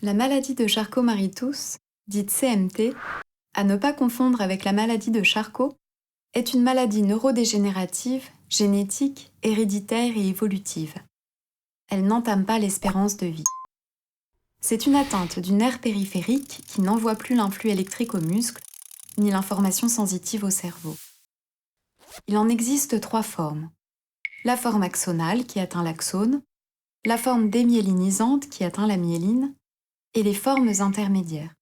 La maladie de Charcot-Marie-Tooth, dite CMT, à ne pas confondre avec la maladie de Charcot, est une maladie neurodégénérative, génétique, héréditaire et évolutive. Elle n'entame pas l'espérance de vie. C'est une atteinte du nerf périphérique qui n'envoie plus l'influx électrique aux muscles, ni l'information sensitive au cerveau. Il en existe 3 formes. La forme axonale qui atteint l'axone, la forme démyélinisante qui atteint la myéline, et les formes intermédiaires.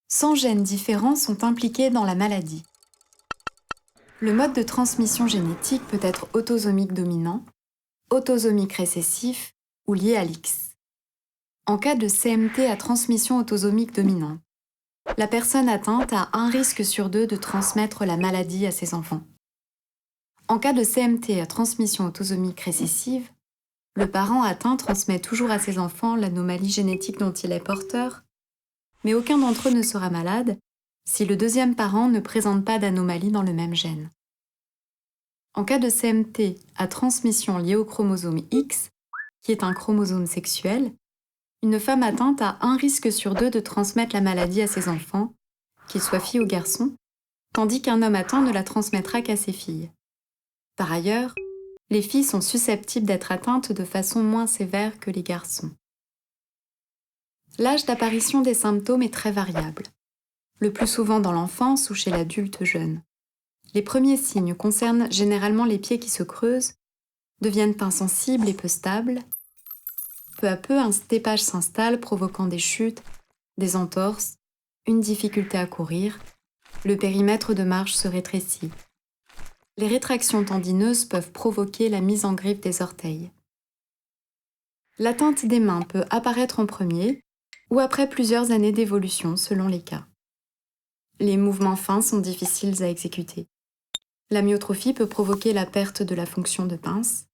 100 gènes différents sont impliqués dans la maladie. Le mode de transmission génétique peut être autosomique dominant, autosomique récessif ou lié à l'X. En cas de CMT à transmission autosomique dominante, la personne atteinte a un risque sur 2 de transmettre la maladie à ses enfants. En cas de CMT à transmission autosomique récessive, le parent atteint transmet toujours à ses enfants l'anomalie génétique dont il est porteur, mais aucun d'entre eux ne sera malade si le deuxième parent ne présente pas d'anomalie dans le même gène. En cas de CMT à transmission liée au chromosome X, qui est un chromosome sexuel, une femme atteinte a un risque sur 2 de transmettre la maladie à ses enfants, qu'ils soient filles ou garçons, tandis qu'un homme atteint ne la transmettra qu'à ses filles. Par ailleurs, les filles sont susceptibles d'être atteintes de façon moins sévère que les garçons. L'âge d'apparition des symptômes est très variable, le plus souvent dans l'enfance ou chez l'adulte jeune. Les premiers signes concernent généralement les pieds qui se creusent, deviennent insensibles et peu stables. Peu à peu, un stépage s'installe provoquant des chutes, des entorses, une difficulté à courir, le périmètre de marche se rétrécit. Les rétractions tendineuses peuvent provoquer la mise en griffe des orteils. L'atteinte des mains peut apparaître en premier ou après plusieurs années d'évolution selon les cas. Les mouvements fins sont difficiles à exécuter. La myotrophie peut provoquer la perte de la fonction de pince,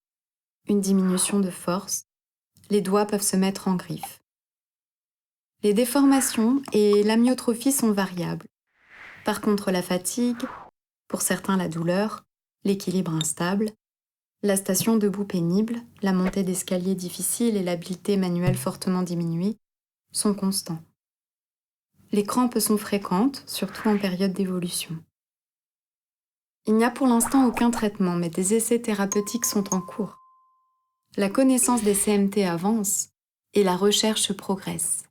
une diminution de force, les doigts peuvent se mettre en griffe. Les déformations et l'amyotrophie sont variables. Par contre, la fatigue, pour certains la douleur, l'équilibre instable, la station debout pénible, la montée d'escalier difficile et l'habileté manuelle fortement diminuée sont constants. Les crampes sont fréquentes, surtout en période d'évolution. Il n'y a pour l'instant aucun traitement, mais des essais thérapeutiques sont en cours. La connaissance des CMT avance et la recherche progresse.